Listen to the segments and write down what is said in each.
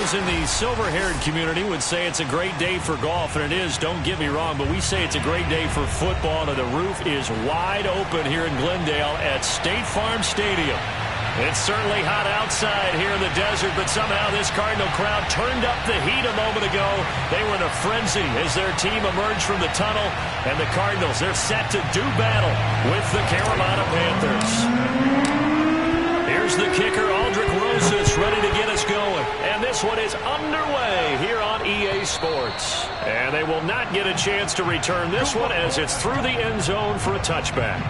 Those in the silver-haired community would say it's a great day for golf, and it is, don't get me wrong, but we say it's a great day for football, and the roof is wide open here in Glendale at State Farm Stadium. It's certainly hot outside here in the desert, but somehow this Cardinal crowd turned up the heat a moment ago. They were in a frenzy as their team emerged from the tunnel, and the Cardinals, they're set to do battle with the Carolina Panthers. Here's the kicker, Aldrick Rosas, ready to get us going. And this one is underway here on EA Sports. And they will not get a chance to return this one as it's through the end zone for a touchback.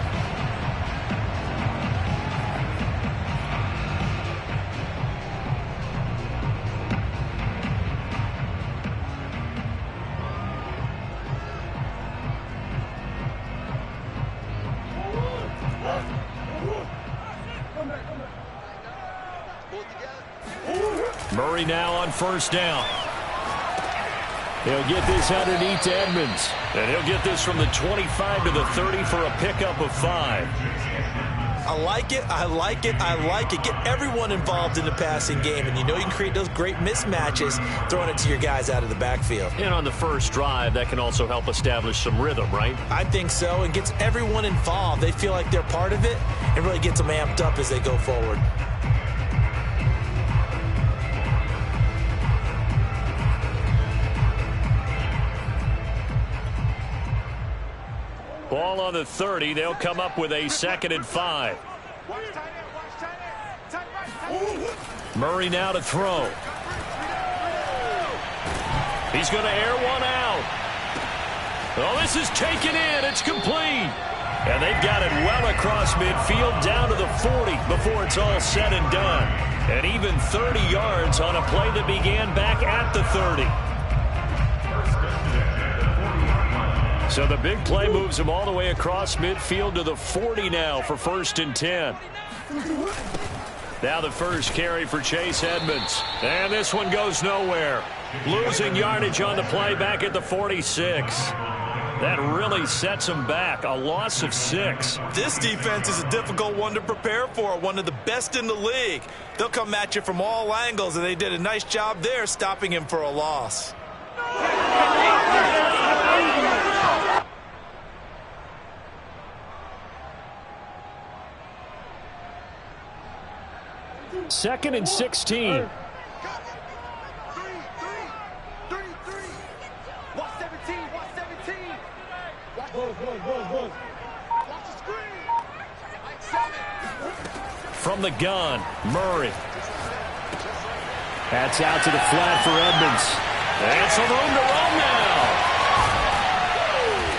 Murray now on first down. He'll get this underneath to Edmonds. And he'll get this from the 25 to the 30 for a pickup of 5. I like it, I like it, I like it. Get everyone involved in the passing game. And you know you can create those great mismatches throwing it to your guys out of the backfield. And on the first drive, that can also help establish some rhythm, right? I think so. And gets everyone involved. They feel like they're part of it and really gets them amped up as they go forward. Ball on the 30. They'll come up with a 2nd and 5. Murray now to throw. He's going to air one out. Oh, this is taken in. It's complete. And they've got it well across midfield down to the 40 before it's all said and done. And even 30 yards on a play that began back at the 30. So the big play moves him all the way across midfield to the 40 now for 1st and 10. Now the first carry for Chase Edmonds. And this one goes nowhere. Losing yardage on the play back at the 46. That really sets him back. A loss of 6. This defense is a difficult one to prepare for. One of the best in the league. They'll come at you from all angles, and they did a nice job there stopping him for a loss. Second and 16. From the gun, Murray. That's out to the flat for Edmonds. And some room to run now.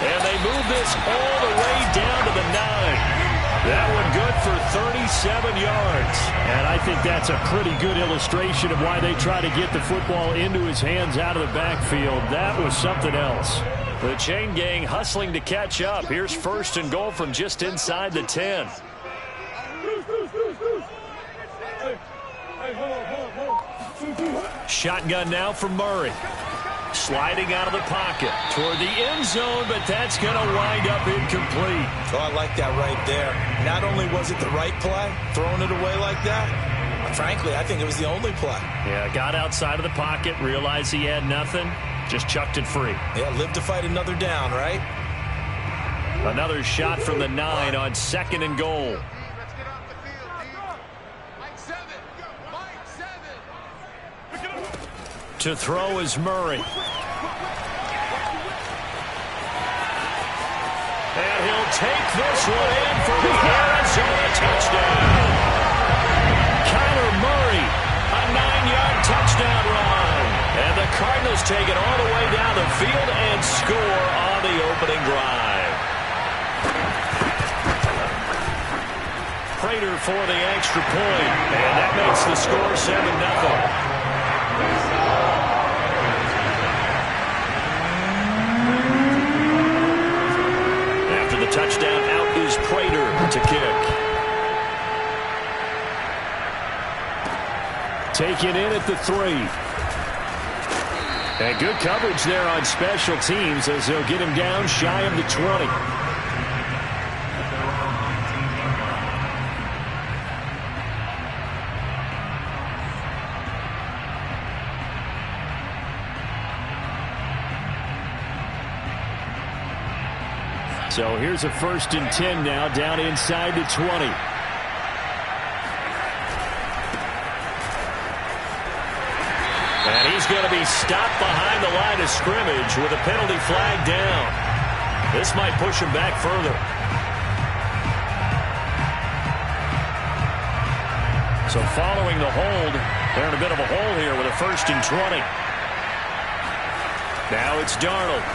And they move this all the way down to the 9. That one good for 37 yards. And I think that's a pretty good illustration of why they try to get the football into his hands out of the backfield. That was something else. The chain gang hustling to catch up. Here's 1st and goal from just inside the 10. Shotgun now for Murray. Sliding out of the pocket toward the end zone, but that's going to wind up incomplete. Oh, I like that right there. Not only was it the right play, throwing it away like that, frankly, I think it was the only play. Yeah, got outside of the pocket, realized he had nothing, just chucked it free. Yeah, live to fight another down, right? Another shot from the 9 on 2nd and goal. To throw is Murray. And he'll take this one in for the Arizona touchdown. Kyler Murray, a 9-yard touchdown run. And the Cardinals take it all the way down the field and score on the opening drive. Prater for the extra point. And that makes the score 7-0. Touchdown, out is Prater to kick. Taken in at the 3. And good coverage there on special teams as they'll get him down shy of the 20. So here's a 1st and 10 now, down inside the 20. And he's going to be stopped behind the line of scrimmage with a penalty flag down. This might push him back further. So following the hold, they're in a bit of a hole here with a 1st and 20. Now it's Darnold.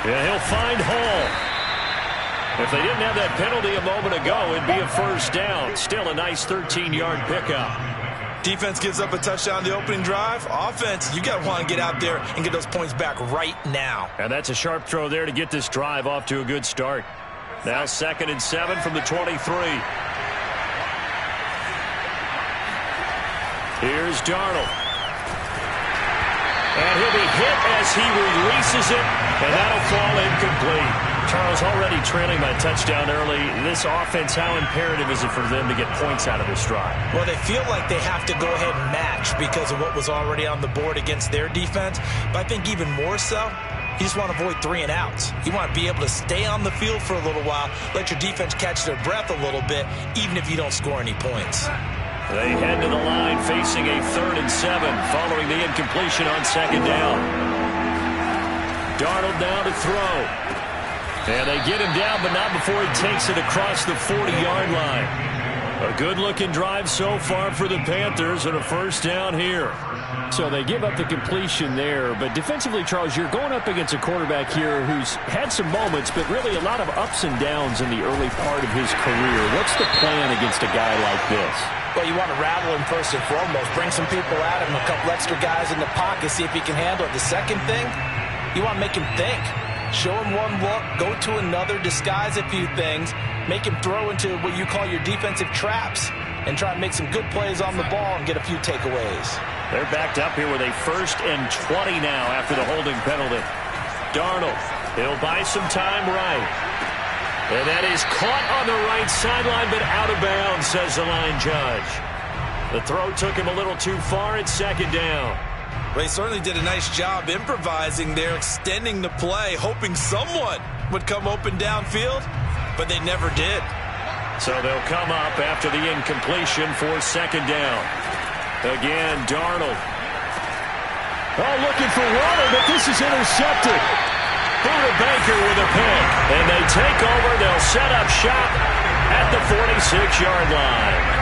Yeah, he'll find Hall. If they didn't have that penalty a moment ago, it'd be a 1st down. Still a nice 13-yard pickup. Defense gives up a touchdown the opening drive. Offense, you got to want to get out there and get those points back right now. And that's a sharp throw there to get this drive off to a good start. Now 2nd and 7 from the 23. Here's Darnold. And he'll be hit as he releases it, and that'll fall incomplete. Charles, already trailing by touchdown early. This offense, how imperative is it for them to get points out of this drive? Well, they feel like they have to go ahead and match because of what was already on the board against their defense. But I think even more so, you just want to avoid 3 and outs. You want to be able to stay on the field for a little while, let your defense catch their breath a little bit, even if you don't score any points. They head to the line facing a 3rd and 7 following the incompletion on 2nd down. Darnold down to throw. And they get him down, but not before he takes it across the 40-yard line. A good-looking drive so far for the Panthers and a 1st down here. So they give up the completion there, but defensively, Charles, you're going up against a quarterback here who's had some moments, but really a lot of ups and downs in the early part of his career. What's the plan against a guy like this? Well, you want to rattle him first and foremost. Bring some people at him, a couple extra guys in the pocket, see if he can handle it. The second thing, you want to make him think. Show him one look, go to another, disguise a few things, make him throw into what you call your defensive traps, and try and make some good plays on the ball and get a few takeaways. They're backed up here with a 1st and 20 now after the holding penalty. Darnold, he'll buy some time right. And that is caught on the right sideline, but out of bounds, says the line judge. The throw took him a little too far at 2nd down. They certainly did a nice job improvising there, extending the play, hoping someone would come open downfield, but they never did. So they'll come up after the incompletion for 2nd down. Again, Darnold. Oh, looking for water, but this is intercepted. Buda Baker with a pick. And they take over. They'll set up shop at the 46-yard line.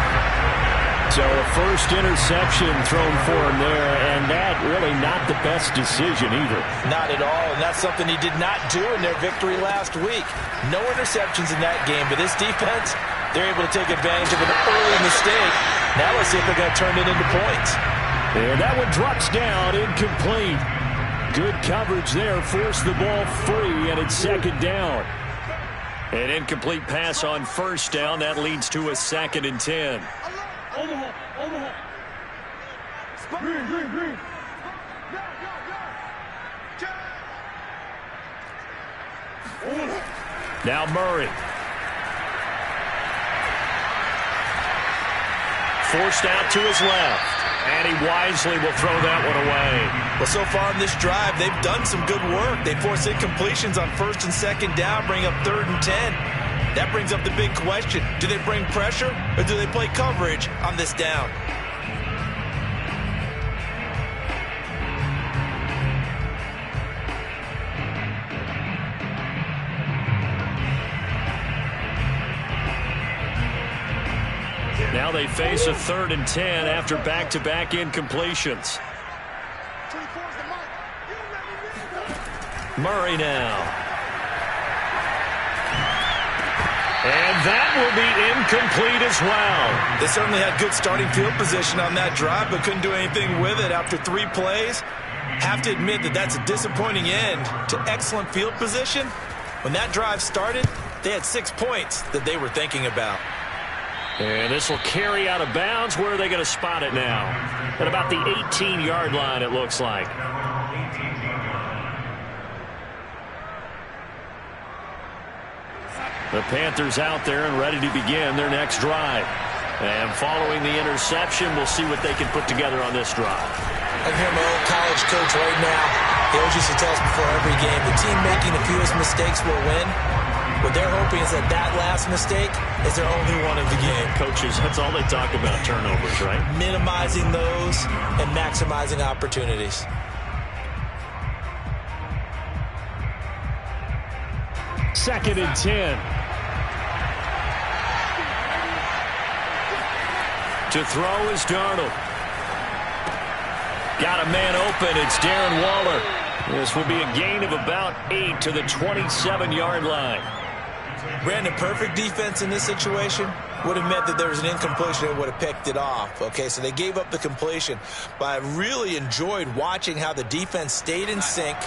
So a 1st interception thrown for him there, and that really not the best decision either. Not at all, and that's something he did not do in their victory last week. No interceptions in that game, but this defense, they're able to take advantage of an early mistake. Now let's see if they're going to turn it into points. And that one drops down, incomplete. Good coverage there, forced the ball free, and it's 2nd down. An incomplete pass on 1st down, that leads to a 2nd and 10. Green. Now Murray. Forced out to his left. And he wisely will throw that one away. Well, so far in this drive, they've done some good work. They force incompletions on 1st and 2nd down, bring up 3rd and 10. That brings up the big question. Do they bring pressure or do they play coverage on this down? Now they face a 3rd and 10 after back-to-back incompletions. Murray now. And that will be incomplete as well. They certainly had good starting field position on that drive, but couldn't do anything with it after 3 plays. Have to admit that that's a disappointing end to excellent field position. When that drive started, they had 6 points that they were thinking about. And this will carry out of bounds. Where are they going to spot it now? At about the 18-yard line, it looks like. The Panthers out there and ready to begin their next drive. And following the interception, we'll see what they can put together on this drive. I hear my old college coach right now. He always used to tell us before every game, the team making the fewest mistakes will win. What they're hoping is that that last mistake is their only one of the game. Coaches, that's all they talk about, turnovers, right? Minimizing those and maximizing opportunities. Second and 10. To throw is Darnold. Got a man open. It's Darren Waller. This will be a gain of about 8 to the 27-yard line. Brandon, perfect defense in this situation would have meant that there was an incompletion and would have picked it off. Okay, so they gave up the completion. But I really enjoyed watching how the defense stayed in sync,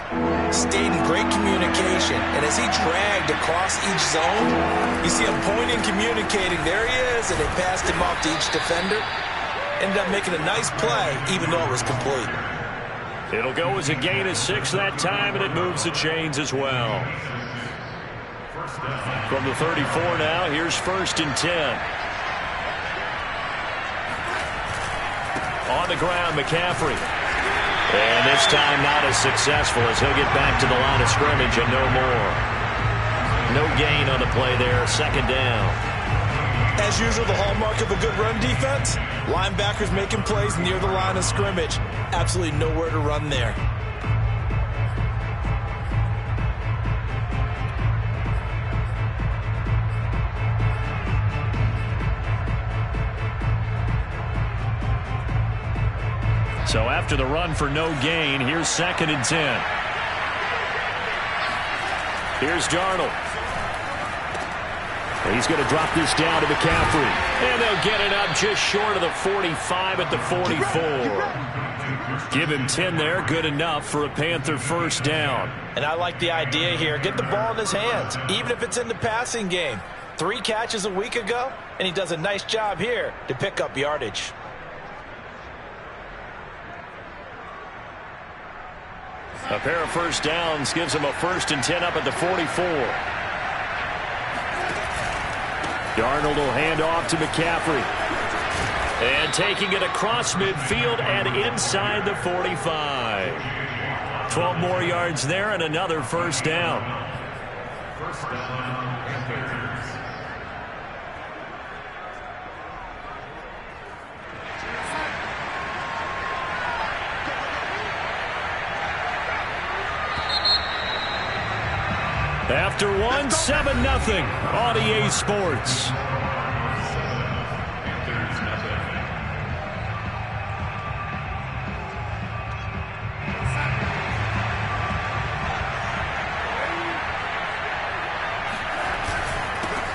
stayed in great communication. And as he dragged across each zone, you see him pointing, communicating. There he is, and they passed him off to each defender. Ended up making a nice play, even though it was complete. It'll go as a gain of 6 that time, and it moves the chains as well. From the 34 now, here's 1st and 10. On the ground, McCaffrey. And this time not as successful as he'll get back to the line of scrimmage and no more. No gain on the play there, 2nd down. As usual, the hallmark of a good run defense, linebackers making plays near the line of scrimmage. Absolutely nowhere to run there. So after the run for no gain, here's 2nd and 10. Here's Darnold. He's going to drop this down to McCaffrey. And they'll get it up just short of the 45 at the 44. Give him 10 there. Good enough for a Panther 1st down. And I like the idea here. Get the ball in his hands, even if it's in the passing game. 3 catches a week ago, and he does a nice job here to pick up yardage. A pair of 1st downs gives him a 1st and 10 up at the 44. Darnold will hand off to McCaffrey. And taking it across midfield and inside the 45. 12 more yards there and another 1st down. After one, 7-0 on EA Sports.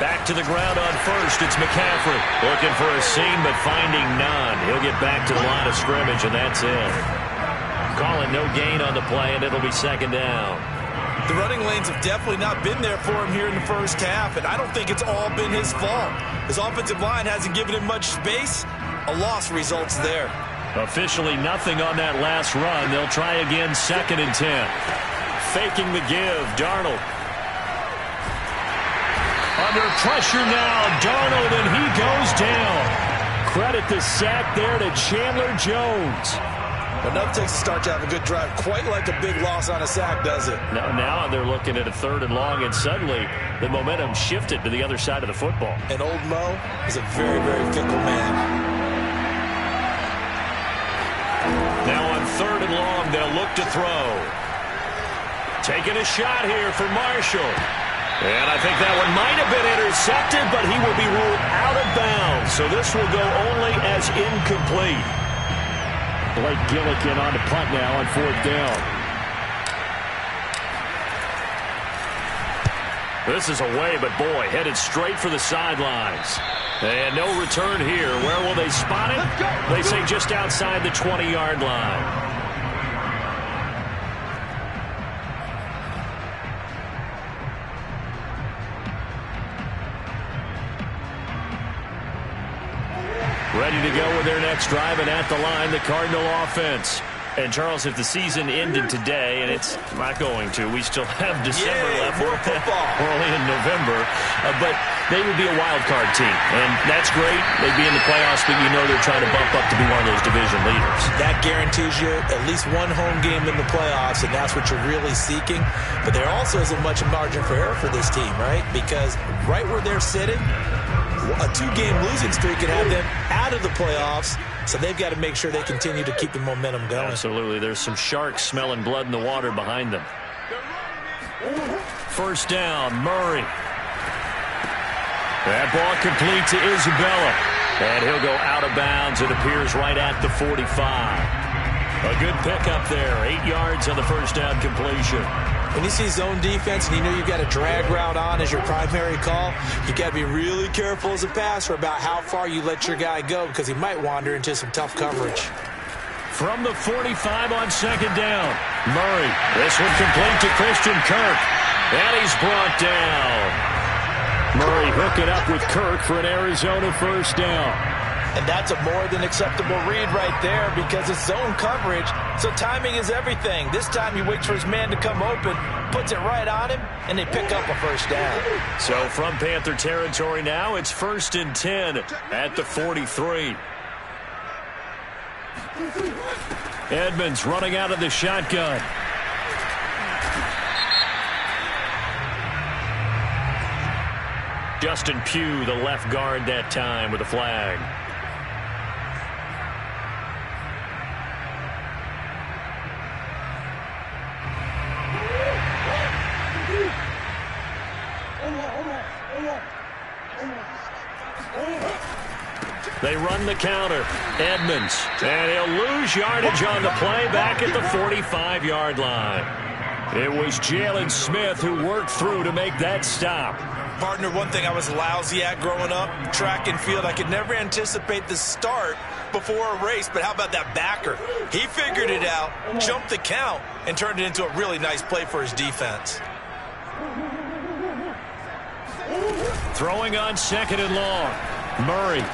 Back to the ground on 1st. It's McCaffrey. Looking for a seam, but finding none. He'll get back to the line of scrimmage, and that's it. Calling no gain on the play, and it'll be 2nd down. The running lanes have definitely not been there for him here in the 1st half, and I don't think it's all been his fault. His offensive line hasn't given him much space. A loss results there. Officially nothing on that last run. They'll try again, 2nd and 10. Faking the give, Darnold. Under pressure now, Darnold, and he goes down. Credit the sack there to Chandler Jones. Enough takes to start to have a good drive. Quite like a big loss on a sack, does it? Now they're looking at a 3rd and long, and suddenly the momentum shifted to the other side of the football. And old Mo is a very, very fickle man. Now on 3rd and long, they'll look to throw. Taking a shot here for Marshall. And I think that one might have been intercepted, but he will be ruled out of bounds. So this will go only as incomplete. Blake Gillikin on the punt now on 4th down. This is away, but boy, headed straight for the sidelines. And no return here. Where will they spot it? They say just outside the 20-yard line. Ready to go with their next drive, and at the line, the Cardinal offense. And, Charles, if the season ended today, and it's not going to, we still have December left. More football. We're only in November. But they would be a wild card team. And that's great. They'd be in the playoffs, but you know they're trying to bump up to be one of those division leaders. That guarantees you at least one home game in the playoffs, and that's what you're really seeking. But there also isn't much margin for error for this team, right? Because right where they're sitting, a 2-game losing streak could have them out of the playoffs. So they've got to make sure they continue to keep the momentum going. Absolutely. There's some sharks smelling blood in the water behind them. First down, Murray. That ball complete to Isabella. And he'll go out of bounds. It appears right at the 45. A good pickup there. 8 yards on the first down completion. When you see zone defense and you know you've got a drag route on as your primary call, you got to be really careful as a passer about how far you let your guy go because he might wander into some tough coverage. From the 45 on second down, Murray. This one complete to Christian Kirk. And he's brought down. Murray hooking up with Kirk for an Arizona first down. And that's a more than acceptable read right there because it's zone coverage, so timing is everything. This time he waits for his man to come open, puts it right on him, and they pick up a first down. So from Panther territory now, it's 1st and 10 at the 43. Edmonds running out of the shotgun. Justin Pugh, the left guard that time with a flag. They run the counter. Edmonds. And he'll lose yardage on the play back at the 45-yard line. It was Jalen Smith who worked through to make that stop. Partner, one thing I was lousy at growing up, track and field, I could never anticipate the start before a race, but how about that backer? He figured it out, jumped the count, and turned it into a really nice play for his defense. Throwing on second and long. Murray.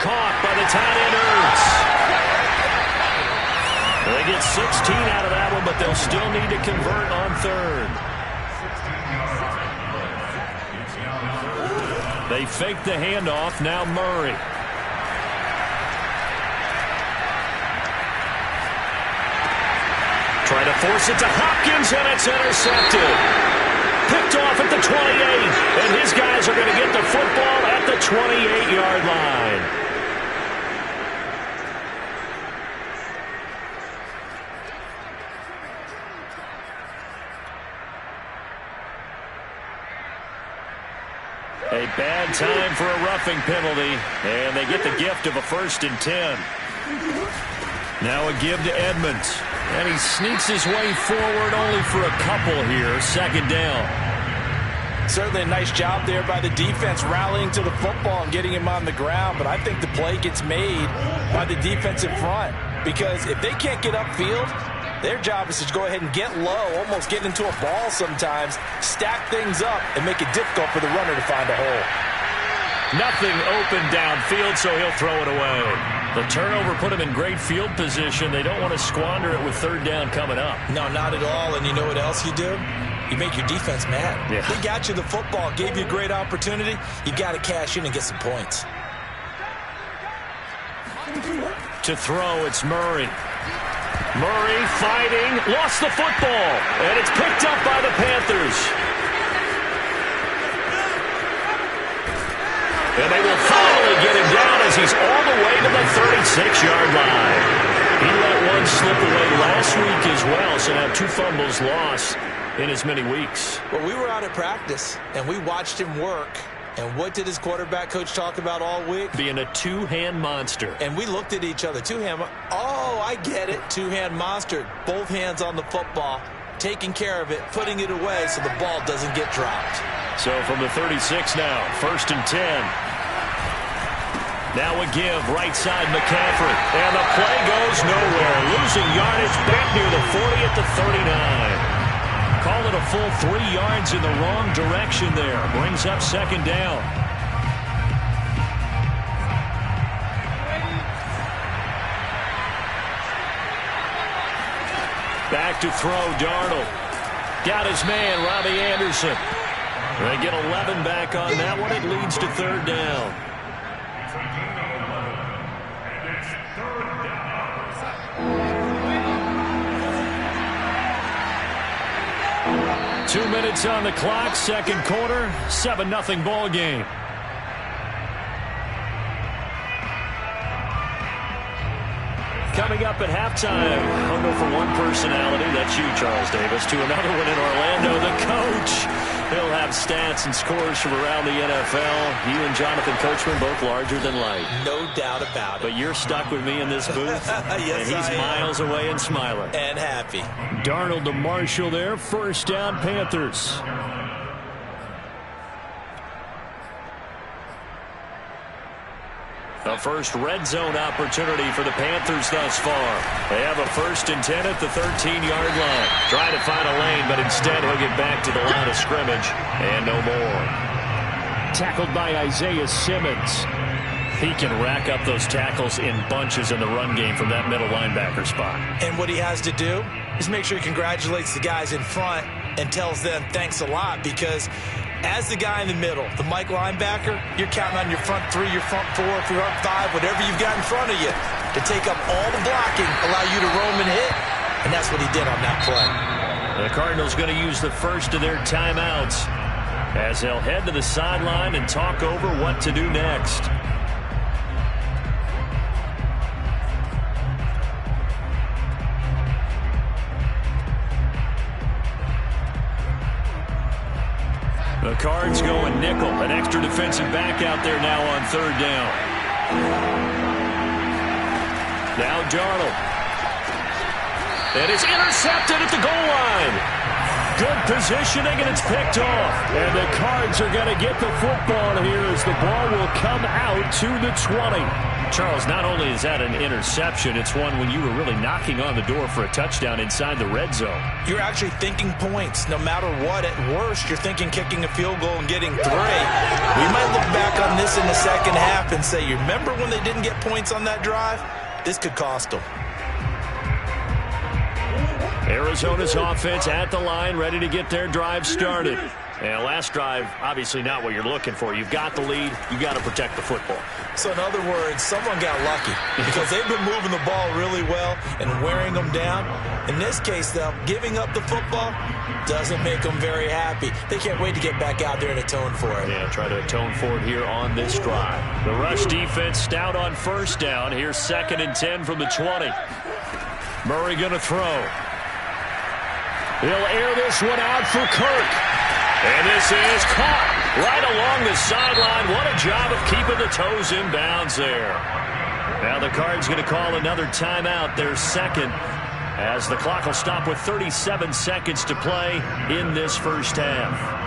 Caught by the tight end Ertz. They get 16 out of that one, but they'll still need to convert on third. They fake the handoff. Now Murray. Try to force it to Hopkins, and it's intercepted. Picked off at the 28, and his guys are going to get the football at the 28-yard line. A bad time for a roughing penalty, and they get the gift of a 1st and 10. Now a give to Edmonds, and he sneaks his way forward only for a couple here. Second down. Certainly a nice job there by the defense rallying to the football and getting him on the ground, but I think the play gets made by the defense in front because if they can't get upfield, their job is to go ahead and get low, almost get into a ball sometimes, stack things up, and make it difficult for the runner to find a hole. Nothing open downfield, so he'll throw it away. The turnover put him in great field position. They don't want to squander it with third down coming up. No, not at all, and you know what else you do? You make your defense mad. Yeah. They got you the football, gave you a great opportunity. You got to cash in and get some points. To throw, it's Murray. Murray fighting, lost the football, and it's picked up by the Panthers. And they will finally get him down as he's all the way to the 36-yard line. He let one slip away last week as well, so now 2 fumbles lost in as many weeks. Well, we were out at practice, and we watched him work. And what did his quarterback coach talk about all week? Being a two-hand monster. And we looked at each other. Two-hand. Oh, I get it. Two-hand monster. Both hands on the football, taking care of it, putting it away so the ball doesn't get dropped. So from the 36 now, 1st and 10. Now a give, right side McCaffrey. And the play goes nowhere. Losing yardage back near the 40 at the 39. Call it a full 3 yards in the wrong direction there. Brings up second down. Back to throw, Darnold. Got his man, Robbie Anderson. They get 11 back on that one. It leads to third down. Two minutes on the clock, second quarter, 7-0 ball game. Coming up at halftime, I'll go from one personality, that's you, Charles Davis, to another one in Orlando, the coach. He'll have stats and scores from around the NFL. You and Jonathan Coachman, both larger than life. No doubt about it. But you're stuck with me in this booth, yes, and he's miles away and smiling. And happy. Darnold to Marshall there, first down, Panthers. A first red zone opportunity for the Panthers thus far. They have a 1st and 10 at the 13-yard line. Trying to find a lane, but instead he'll get back to the line of scrimmage and no more. Tackled by Isaiah Simmons. He can rack up those tackles in bunches in the run game from that middle linebacker spot. And what he has to do is make sure he congratulates the guys in front and tells them thanks a lot, because as the guy in the middle, the Mike linebacker, you're counting on your front 3, your front 4, your front 5, whatever you've got in front of you to take up all the blocking, allow you to roam and hit. And that's what he did on that play. The Cardinals going to use the first of their timeouts as they'll head to the sideline and talk over what to do next. The Cards going nickel. An extra defensive back out there now on third down. Now Darnold. It is intercepted at the goal line. Good positioning, and it's picked off. And the Cards are going to get the football here as the ball will come out to the 20. Charles, not only is that an interception, it's one when you were really knocking on the door for a touchdown inside the red zone. You're actually thinking points. No matter what, at worst, you're thinking kicking a field goal and getting 3. We might look back on this in the second half and say, you remember when they didn't get points on that drive? This could cost them. Arizona's offense at the line, ready to get their drive started. And last drive, obviously not what you're looking for. You've got the lead. You've got to protect the football. So in other words, someone got lucky because they've been moving the ball really well and wearing them down. In this case, though, giving up the football doesn't make them very happy. They can't wait to get back out there and atone for it. Yeah, try to atone for it here on this drive. The rush defense stout on first down. Here's 2nd and 10 from the 20. Murray going to throw. He'll air this one out for Kirk. And this is caught right along the sideline. What a job of keeping the toes in bounds there. Now the Cards going to call another timeout, their second, as the clock will stop with 37 seconds to play in this first half.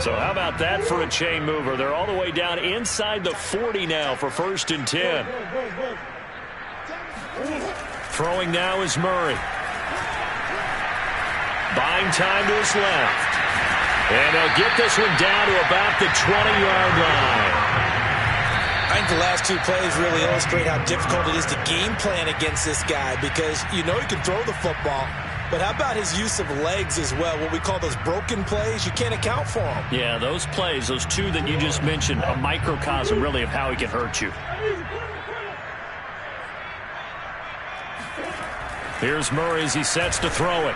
So how about that for a chain mover? They're all the way down inside the 40 now for 1st and 10. Throwing now is Murray. Buying time to his left. And they'll get this one down to about the 20-yard line. I think the last 2 plays really illustrate how difficult it is to game plan against this guy, because you know he can throw the football. But how about his use of legs as well? What we call those broken plays, you can't account for them. Yeah, those plays, those 2 that you just mentioned, a microcosm really of how he can hurt you. Here's Murray as he sets to throw it.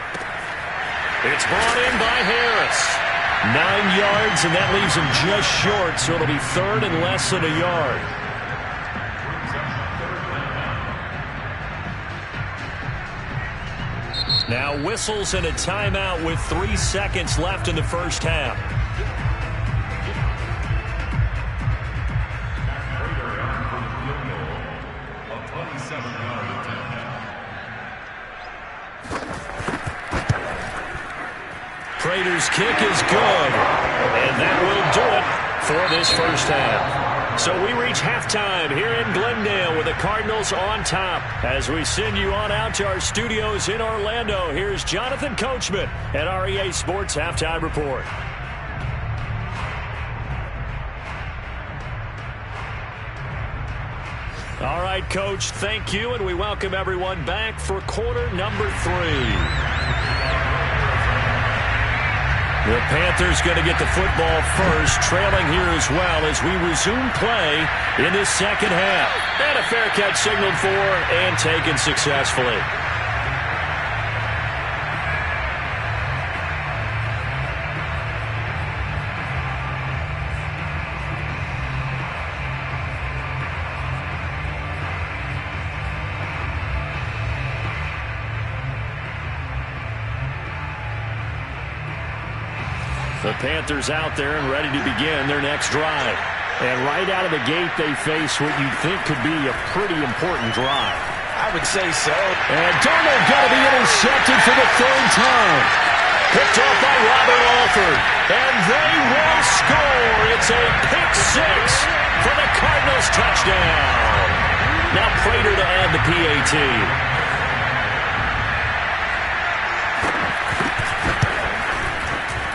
It's brought in by Harris. 9 yards, and that leaves him just short, so it'll be 3rd and less than a yard. Now whistles and a timeout with 3 seconds left in the first half. Prater's kick is good, and that will do it for this first half. So we reach halftime here in Glendale with the Cardinals on top. As we send you on out to our studios in Orlando, here's Jonathan Coachman at our EA Sports Halftime Report. All right, Coach, thank you, and we welcome everyone back for quarter number 3. The Panthers going to get the football first, trailing here as well as we resume play in this second half. And a fair catch signaled for and taken successfully. The Panthers out there and ready to begin their next drive. And right out of the gate, they face what you'd think could be a pretty important drive. I would say so. And Darnold got to be intercepted for the 3rd time. Picked off by Robert Alford. And they will score. It's a pick 6 for the Cardinals touchdown. Now Prater to add the PAT.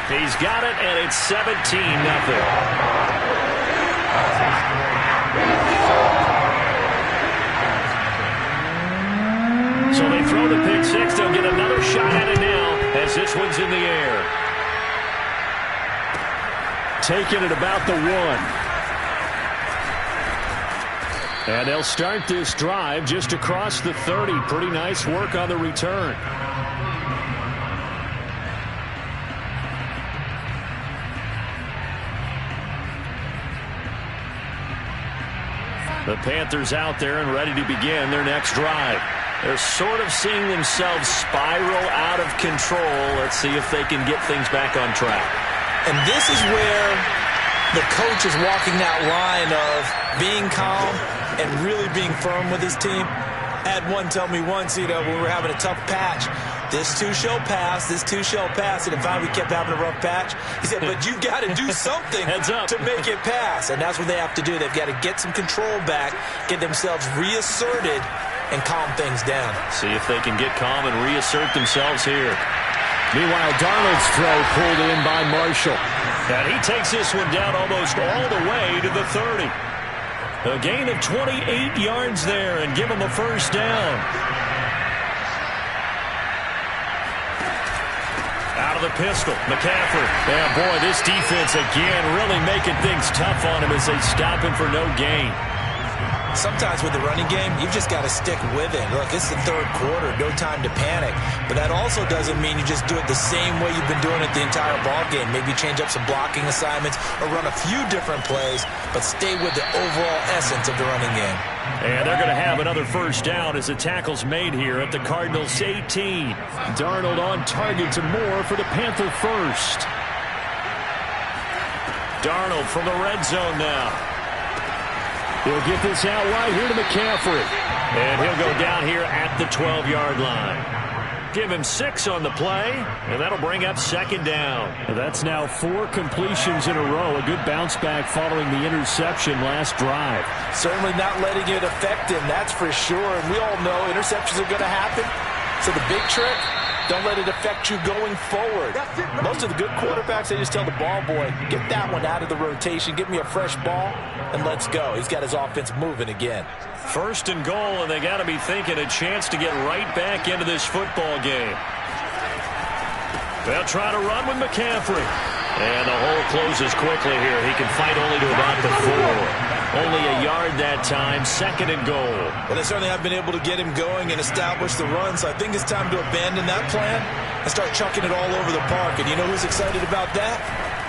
He's got it, and it's 17-0. So they throw the pick 6. They'll get another shot at it now as this one's in the air. Taking it about the 1. And they'll start this drive just across the 30. Pretty nice work on the return. The Panthers out there and ready to begin their next drive. They're sort of seeing themselves spiral out of control. Let's see if they can get things back on track. And this is where the coach is walking that line of being calm and really being firm with his team. I had one tell me once, when we were having a tough patch, this too shall pass, this too shall pass. And finally we kept having a rough patch. He said, but you got to do something to make it pass. And that's what they have to do. They've got to get some control back, get themselves reasserted, and calm things down. See if they can get calm and reassert themselves here. Meanwhile, Darnold's throw pulled in by Marshall. And he takes this one down almost all the way to the 30. A gain of 28 yards there and give him a first down. Out of the pistol, McCaffrey. Yeah, boy, this defense again really making things tough on him as they stop him for no gain. Sometimes with the running game, you've just got to stick with it. Look, it's the 3rd quarter, no time to panic. But that also doesn't mean you just do it the same way you've been doing it the entire ball game. Maybe change up some blocking assignments or run a few different plays, but stay with the overall essence of the running game. And they're going to have another first down as the tackle's made here at the Cardinals 18. Darnold on target to Moore for the Panther first. Darnold from the red zone now. He'll get this out wide here to McCaffrey. And he'll go down here at the 12-yard line. Give him 6 on the play, and that'll bring up 2nd down. That's now 4 completions in a row. A good bounce back following the interception last drive. Certainly not letting it affect him, that's for sure. And we all know interceptions are going to happen. So the big trick, don't let it affect you going forward. Most of the good quarterbacks, they just tell the ball boy, get that one out of the rotation, give me a fresh ball, and let's go. He's got his offense moving again. 1st and goal, and they got to be thinking a chance to get right back into this football game. They'll try to run with McCaffrey. And the hole closes quickly here. He can fight only to about the 4. Only a yard that time, 2nd and goal. Well, they certainly have been able to get him going and establish the run, so I think it's time to abandon that plan and start chucking it all over the park. And you know who's excited about that?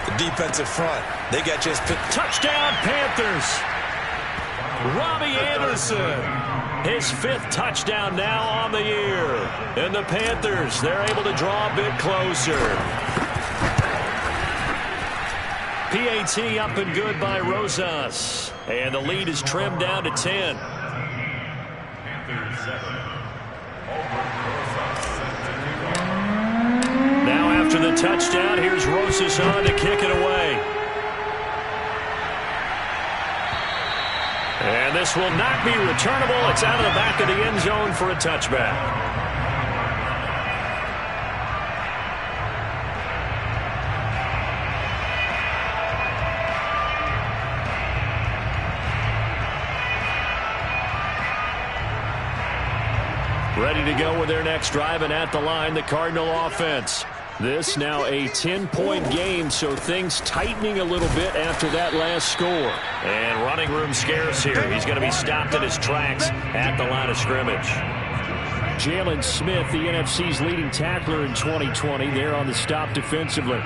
The defensive front. They got just picked. Touchdown, Panthers! Robbie Anderson, his 5th touchdown now on the year. And the Panthers, they're able to draw a bit closer. PAT up and good by Rosas. And the lead is trimmed down to 10. Now after the touchdown, here's Rosas on to kick it away. And this will not be returnable. It's out of the back of the end zone for a touchback. Ready to go with their next drive, and at the line, the Cardinal offense. This now a 10-point game, so things tightening a little bit after that last score. And running room scarce here. He's going to be stopped in his tracks at the line of scrimmage. Jalen Smith, the NFC's leading tackler in 2020, there on the stop defensively.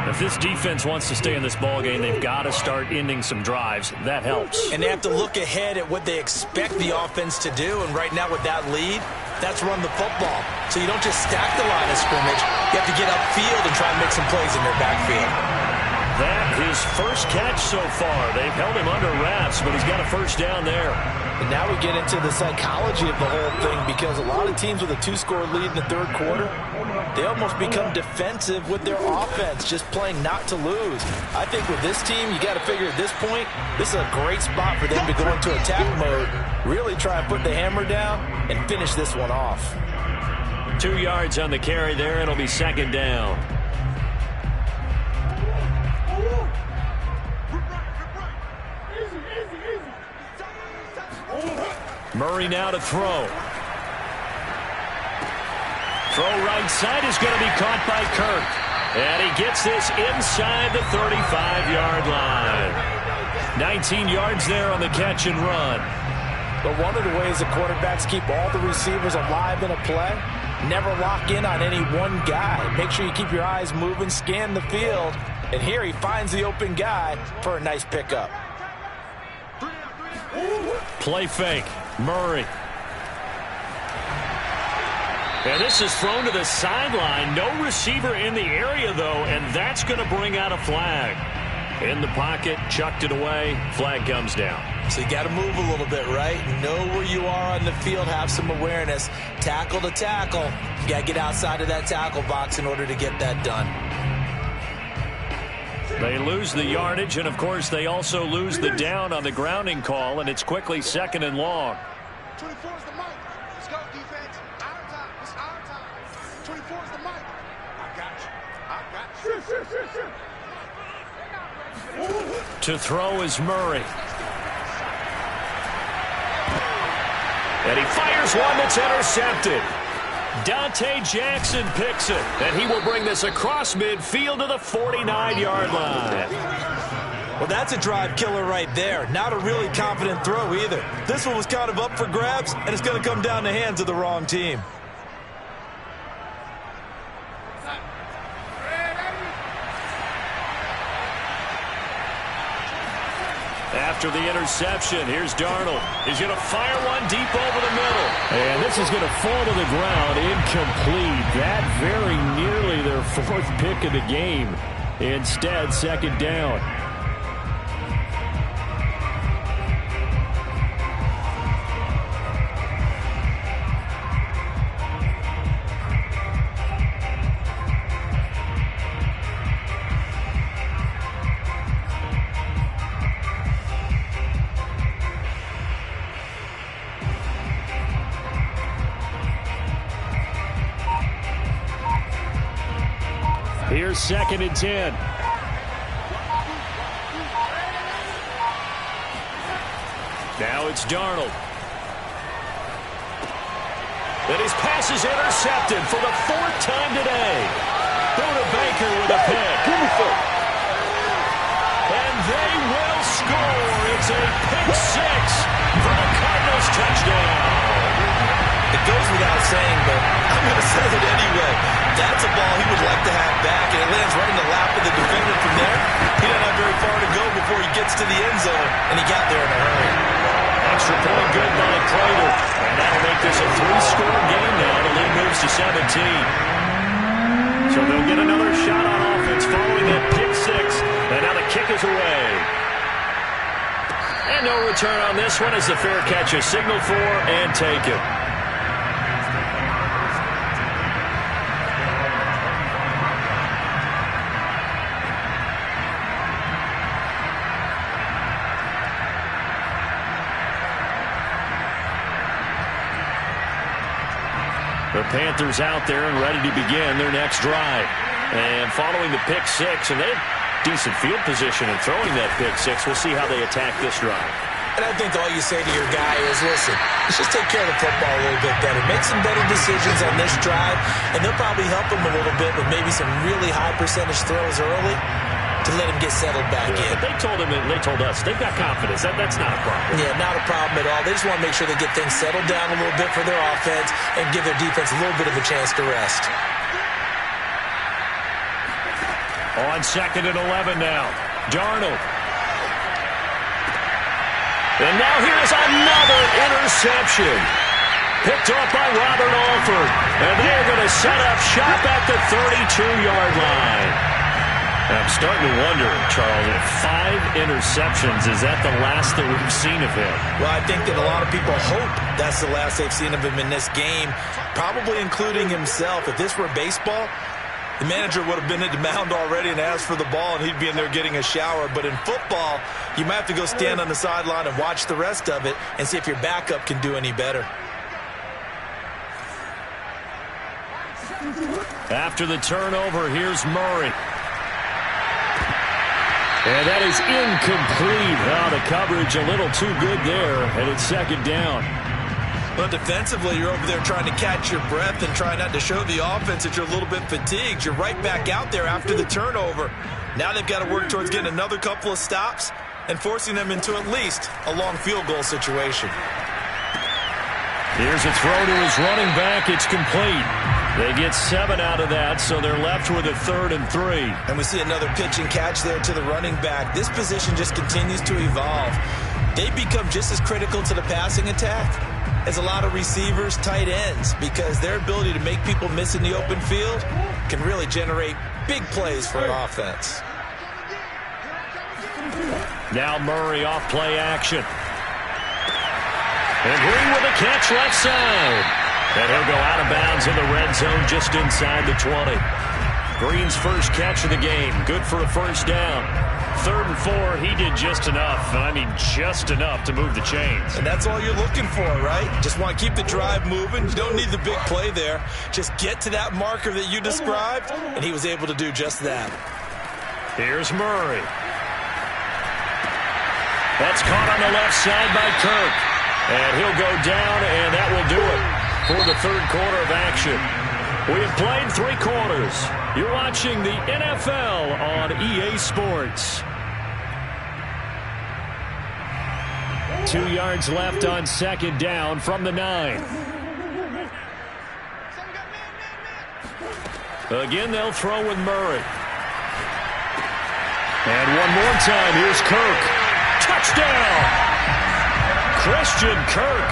If this defense wants to stay in this ballgame, they've got to start ending some drives. That helps. And they have to look ahead at what they expect the offense to do. And right now with that lead, that's run the football. So you don't just stack the line of scrimmage. You have to get upfield and try and make some plays in their backfield. That his first catch so far. They've held him under wraps, but he's got a first down there. And now we get into the psychology of the whole thing, because a lot of teams with a 2-score lead in the third quarter, they almost become defensive with their offense, just playing not to lose. I think with this team, you got to figure at this point, this is a great spot for them to go into attack mode, really try and put the hammer down and finish this one off. 2 yards on the carry there. It'll be second down. Murray now to throw. Throw right side is going to be caught by Kirk. And he gets this inside the 35-yard line. 19 yards there on the catch and run. But one of the ways the quarterbacks keep all the receivers alive in a play, never lock in on any one guy. Make sure you keep your eyes moving, scan the field. And here he finds the open guy for a nice pickup. Play fake. Murray. And this is thrown to the sideline. No receiver in the area, though, and that's going to bring out a flag. In the pocket, chucked it away. Flag comes down. So you got to move a little bit, right? Know where you are on the field, have some awareness. Tackle to tackle. You got to get outside of that tackle box in order to get that done. They lose the yardage, and, of course, they also lose the down on the grounding call, and it's quickly second and long. 24 is the mic. Let's go, defense. Our time. It's our time. 24 is the mic. I got you. I got you. To throw is Murray. And he fires one that's intercepted. Dante Jackson picks it, and he will bring this across midfield to the 49-yard line. Well, that's a drive killer right there. Not a really confident throw either. This one was kind of up for grabs, and it's going to come down the hands of the wrong team. After the interception, here's Darnold. He's going to fire one deep over the middle. And this is going to fall to the ground, incomplete. That very nearly their fourth pick of the game. Instead, second down. Here's second and 10. Now it's Darnold. And his pass is intercepted for the fourth time today. Buda Baker with a pick. And they will score. It's a pick six for the Cardinals touchdown. It goes without saying, but I'm going to say it anyway. That's a ball he would like to have back, and it lands right in the lap of the defender from there. He doesn't have very far to go before he gets to the end zone, and he got there in a hurry. Extra point good by Prater. And that'll make this a 3-score game now. The lead moves to 17. So they'll get another shot on offense following that pick six. And now the kick is away. And no return on this one as the fair catch is signaled for and taken. The Panthers out there and ready to begin their next drive. And following the pick six, and they have decent field position in throwing that pick six. We'll see how they attack this drive. And I think all you say to your guy is, listen, let's just take care of the football a little bit better. Make some better decisions on this drive, and they'll probably help him a little bit with maybe some really high percentage throws early to let him get settled back in. But they told him, and they told us, they've got confidence. That's not a problem. Yeah, not a problem at all. They just want to make sure they get things settled down a little bit for their offense and give their defense a little bit of a chance to rest. On 2nd and 11 now. Darnold. And now here's another interception. Picked off by Robert Alford. And they're going to set up shop at the 32-yard line. I'm starting to wonder, Charles, if 5 interceptions, is that the last that we've seen of him? Well, I think that a lot of people hope that's the last they've seen of him in this game, probably including himself. If this were baseball, the manager would have been at the mound already and asked for the ball, and he'd be in there getting a shower. But in football, you might have to go stand on the sideline and watch the rest of it and see if your backup can do any better. After the turnover, here's Murray. And that is incomplete. The coverage a little too good there, and it's 2nd down. But defensively, you're over there trying to catch your breath and try not to show the offense that you're a little bit fatigued. You're right back out there after the turnover. Now they've got to work towards getting another couple of stops and forcing them into at least a long field goal situation. Here's a throw to his running back. It's complete. They get 7 out of that, so they're left with a 3rd and 3. And we see another pitch and catch there to the running back. This position just continues to evolve. They become just as critical to the passing attack as a lot of receivers, tight ends, because their ability to make people miss in the open field can really generate big plays for an offense. Now Murray off play action. And Green with a catch left side. And he'll go out of bounds in the red zone just inside the 20. Green's first catch of the game. Good for a first down. 3rd and 4, he did just enough. I mean, just enough to move the chains. And that's all you're looking for, right? Just want to keep the drive moving. You don't need the big play there. Just get to that marker that you described, and he was able to do just that. Here's Murray. That's caught on the left side by Kirk. And he'll go down, and that will do it for the 3rd quarter of action. We have played 3 quarters. You're watching the NFL on EA Sports. 2 yards left on 2nd down from the 9. Again, they'll throw with Murray. And one more time, here's Kirk. Touchdown! Christian Kirk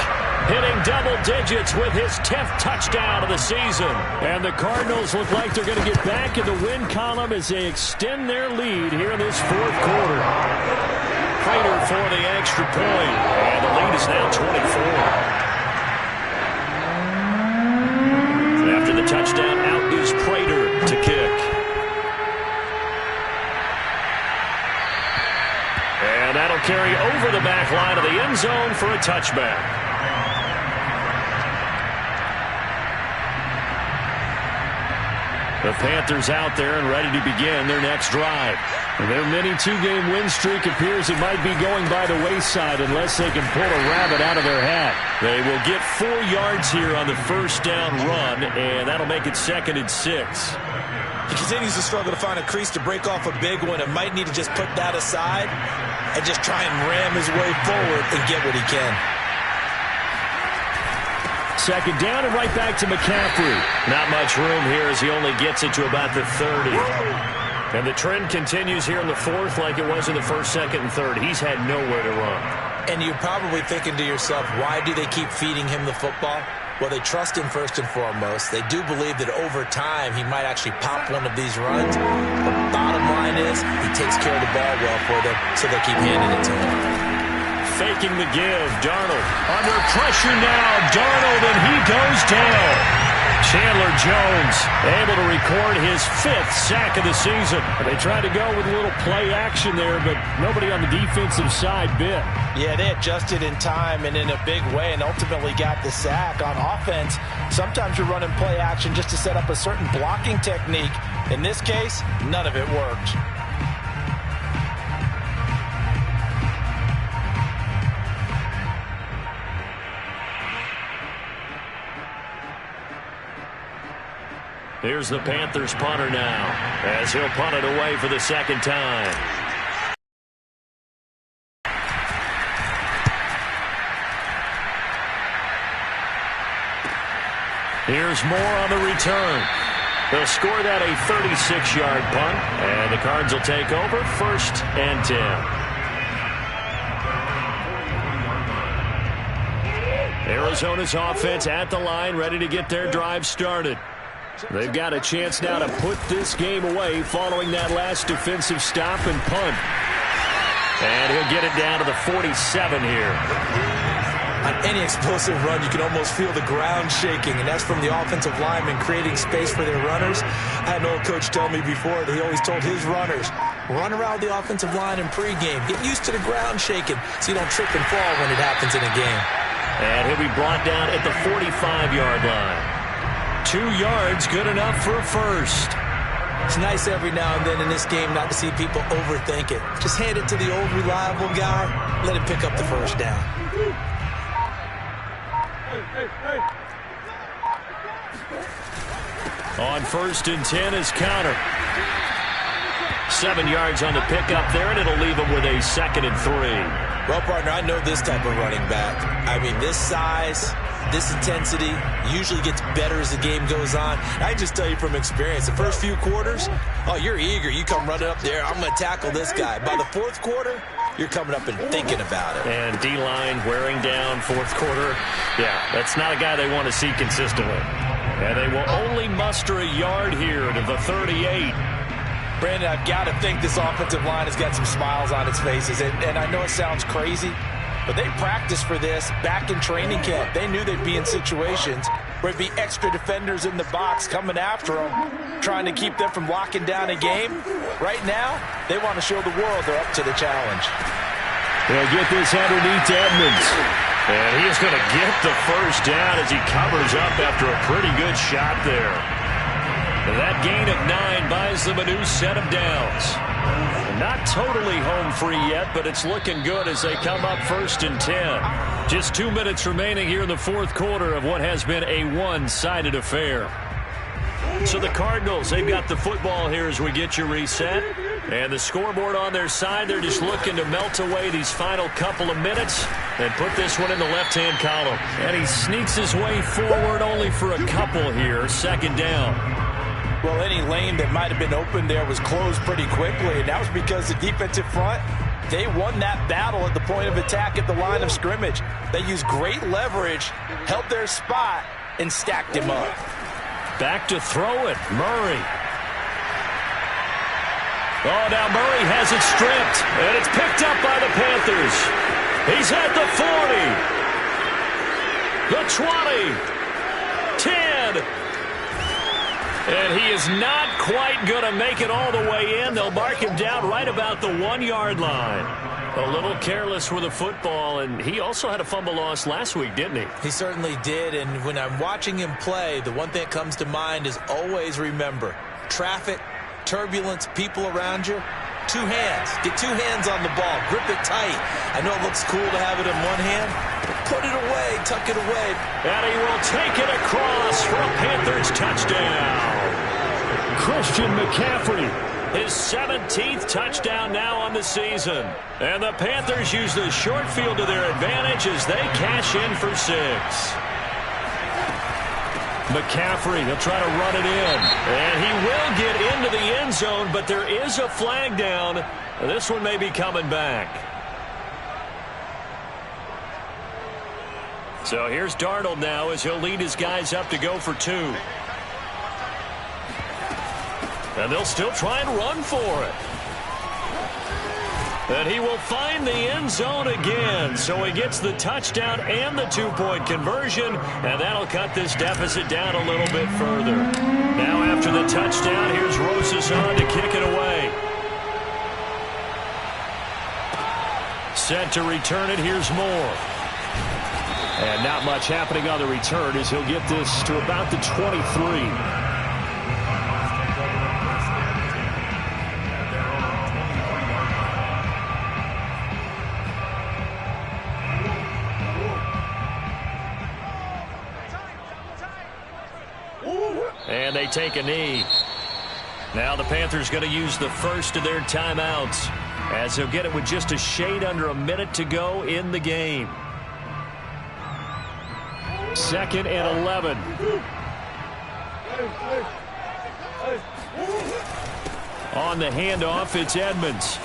hitting double digits with his 10th touchdown of the season. And the Cardinals look like they're going to get back in the win column as they extend their lead here in this 4th quarter. Prater for the extra point. And the lead is now 24. After the touchdown, out is Prater to kick. And that'll carry over the back line of the end zone for a touchback. The Panthers out there and ready to begin their next drive. Their mini 2-game win streak appears it might be going by the wayside unless they can pull a rabbit out of their hat. They will get 4 yards here on the first down run, and that'll make it 2nd and 6. He continues to struggle to find a crease to break off a big one and might need to just put that aside and just try and ram his way forward and get what he can. 2nd down and right back to McCaffrey. Not much room here as he only gets it to about the 30. And the trend continues here in the 4th like it was in the 1st, 2nd, and 3rd. He's had nowhere to run. And you're probably thinking to yourself, why do they keep feeding him the football? Well, they trust him first and foremost. They do believe that over time he might actually pop one of these runs. The bottom line is he takes care of the ball well for them, so they'll keep handing it to him. Faking the give. Darnold under pressure now. Darnold, and he goes down. Chandler Jones able to record his 5th sack of the season. They tried to go with a little play action there, but nobody on the defensive side bit. Yeah, they adjusted in time and in a big way and ultimately got the sack. On offense, sometimes you're running play action just to set up a certain blocking technique. In this case, none of it worked. Here's the Panthers punter now, as he'll punt it away for the second time. Here's Moore on the return. They'll score that a 36-yard punt, and the Cards will take over 1st and 10. Arizona's offense at the line, ready to get their drive started. They've got a chance now to put this game away following that last defensive stop and punt. And he'll get it down to the 47 here. On any explosive run, you can almost feel the ground shaking, and that's from the offensive linemen creating space for their runners. I had an old coach tell me before that he always told his runners, run around the offensive line in pregame. Get used to the ground shaking so you don't trip and fall when it happens in a game. And he'll be brought down at the 45-yard line. 2 yards, good enough for a first. It's nice every now and then in this game not to see people overthink it. Just hand it to the old reliable guy. Let him pick up the first down. On 1st and 10 is Counter. 7 yards on the pickup there, and it'll leave him with a 2nd and 3. Well, partner, I know this type of running back. I mean, this size, this intensity usually gets better as the game goes on. I can just tell you from experience, the first few quarters, oh, you're eager. You come running up there, I'm going to tackle this guy. By the 4th quarter, you're coming up and thinking about it. And D-line wearing down 4th quarter. Yeah, that's not a guy they want to see consistently. And they will only muster a yard here to the 38. Brandon, I've got to think this offensive line has got some smiles on its faces. And I know it sounds crazy, but they practiced for this back in training camp. They knew they'd be in situations where it'd be extra defenders in the box coming after them, trying to keep them from locking down a game. Right now, they want to show the world they're up to the challenge. They'll get this underneath to Edmonds. And he is going to get the first down as he covers up after a pretty good shot there. That gain of 9 buys them a new set of downs. Not totally home free yet, but it's looking good as they come up 1st and 10. Just 2 minutes remaining here in the 4th quarter of what has been a one-sided affair. So the Cardinals, they've got the football here as we get you reset. And the scoreboard on their side, they're just looking to melt away these final couple of minutes and put this one in the left-hand column. And he sneaks his way forward only for a couple here, 2nd down. Well, any lane that might have been open there was closed pretty quickly, and that was because the defensive front, they won that battle at the point of attack at the line of scrimmage. They used great leverage, held their spot, and stacked him up. Back to throw it, Murray. Oh, now Murray has it stripped, and it's picked up by the Panthers. He's at the 40, the 20, 10. And he is not quite going to make it all the way in. They'll mark him down right about the 1-yard line. A little careless with the football, and he also had a fumble loss last week, didn't he? He certainly did, and when I'm watching him play, the one thing that comes to mind is always remember, traffic, turbulence, people around you, 2 hands. Get 2 hands on the ball. Grip it tight. I know it looks cool to have it in one hand, but put it away, tuck it away. And he will take it across for a Panthers touchdown. Christian McCaffrey, his 17th touchdown now on the season. And the Panthers use the short field to their advantage as they cash in for 6. McCaffrey, he'll try to run it in. And he will get into the end zone, but there is a flag down. This one may be coming back. So here's Darnold now as he'll lead his guys up to go for 2. And they'll still try and run for it. And he will find the end zone again. So he gets the touchdown and the 2-point conversion. And that'll cut this deficit down a little bit further. Now after the touchdown, here's Rosas on to kick it away. Set to return it, here's Moore. And not much happening on the return as he'll get this to about the 23. And And they take a knee. Now the Panthers going to use the first of their timeouts, as they'll get it with just a shade under a minute to go in the game. 2nd and 11. On the handoff, it's Edmonds.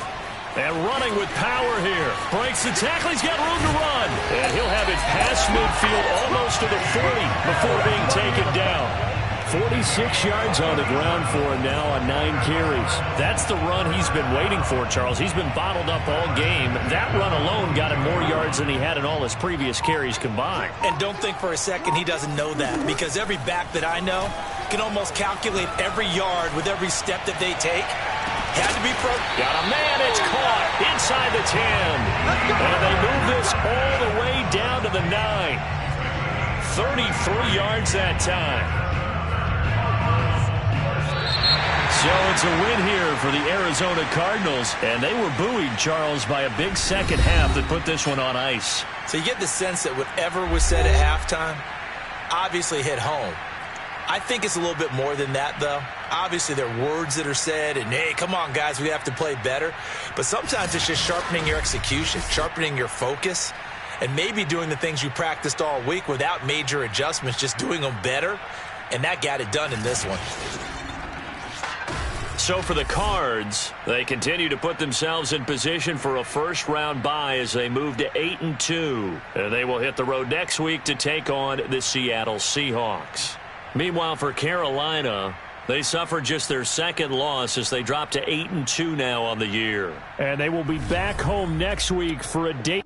And running with power here. Breaks the tackle. He's got room to run. And he'll have it past midfield almost to the 40 before being taken down. 46 yards on the ground for him now on 9 carries. That's the run he's been waiting for, Charles. He's been bottled up all game. That run alone got him more yards than he had in all his previous carries combined. And don't think for a second he doesn't know that, because every back that I know can almost calculate every yard with every step that they take. Had to be pro. Got a man. It's caught inside the 10. And they move this all the way down to the 9. 33 yards that time. So it's a win here for the Arizona Cardinals, and they were buoyed, Charles, by a big second half that put this one on ice. So you get the sense that whatever was said at halftime obviously hit home. I think it's a little bit more than that, though. Obviously, there are words that are said, and, hey, come on, guys, we have to play better. But sometimes it's just sharpening your execution, sharpening your focus, and maybe doing the things you practiced all week without major adjustments, just doing them better, and that got it done in this one. So for the Cards, they continue to put themselves in position for a first-round bye as they move to 8-2. And they will hit the road next week to take on the Seattle Seahawks. Meanwhile, for Carolina, they suffered just their second loss as they drop to 8-2 now on the year. And they will be back home next week for a date.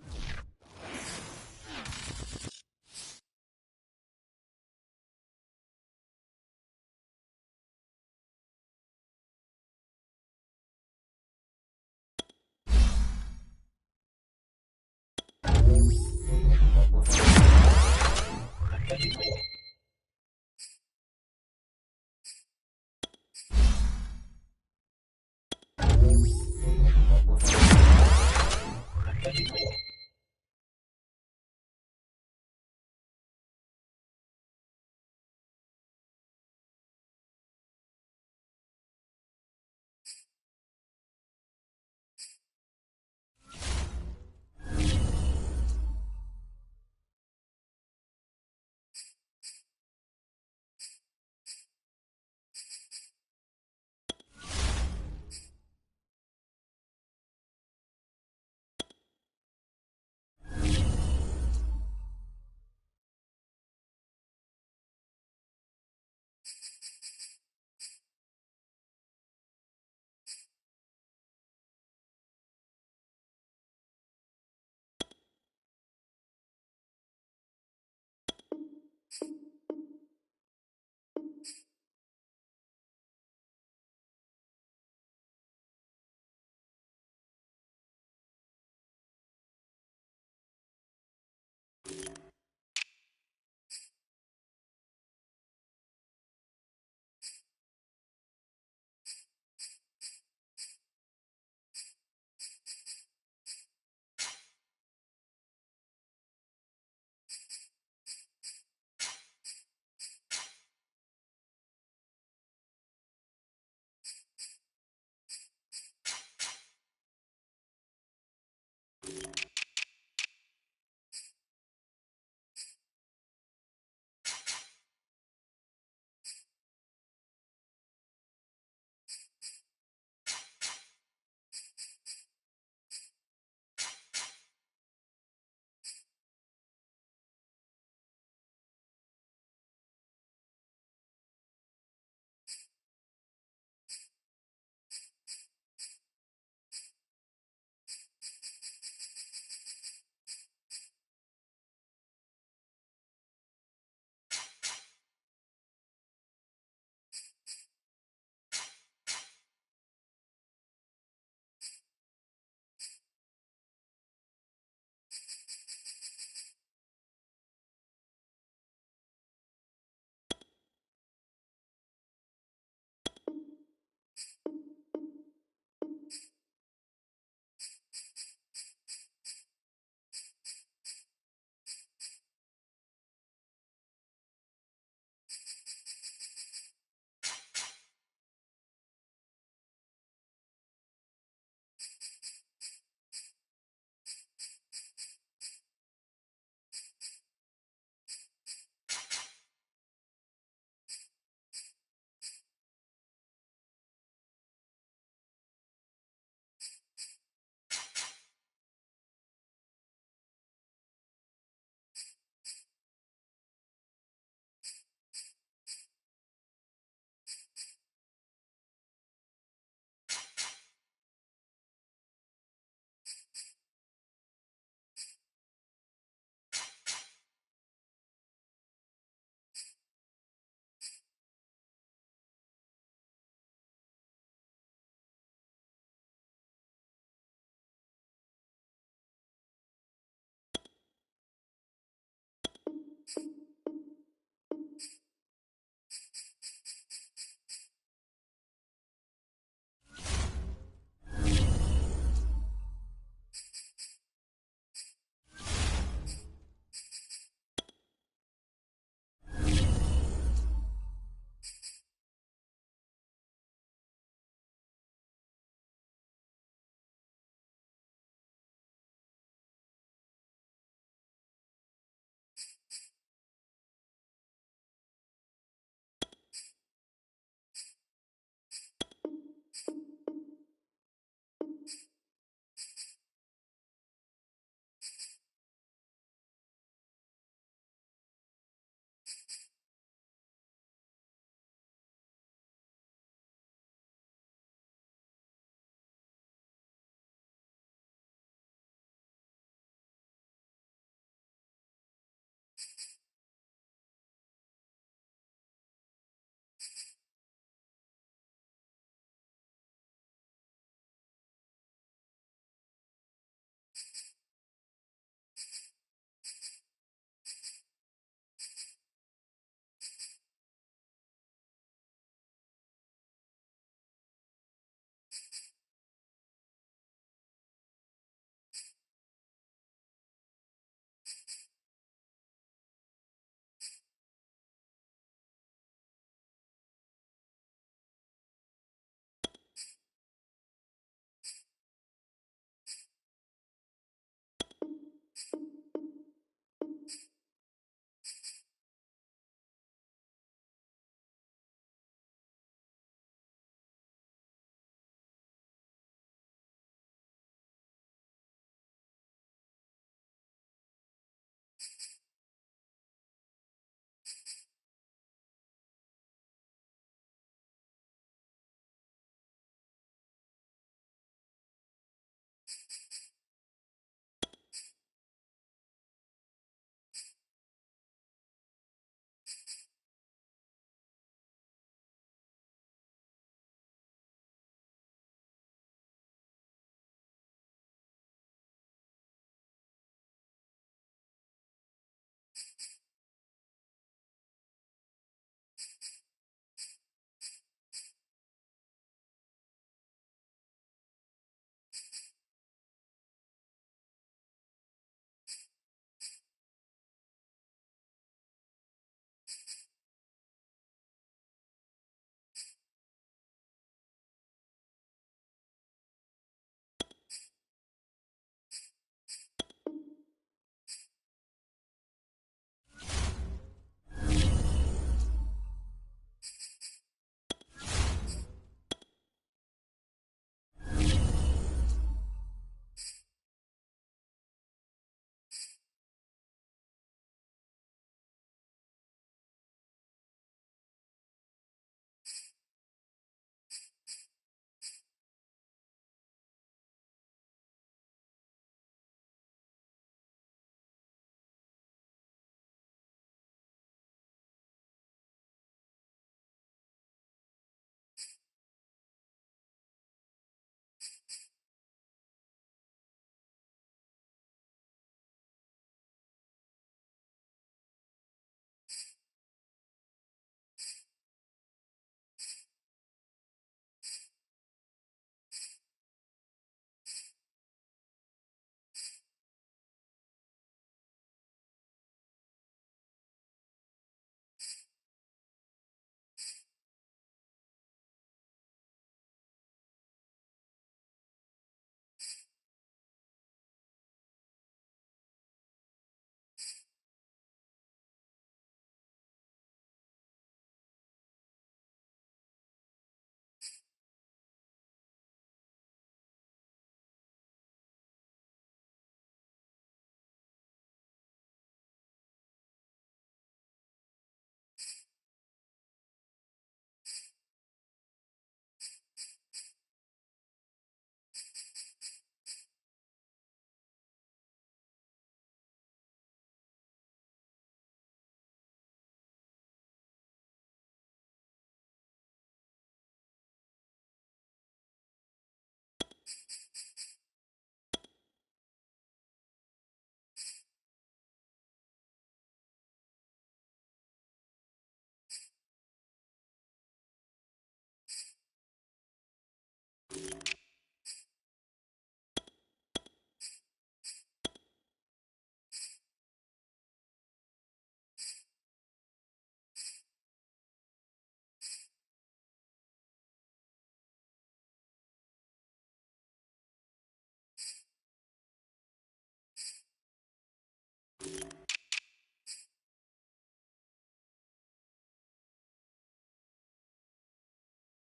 You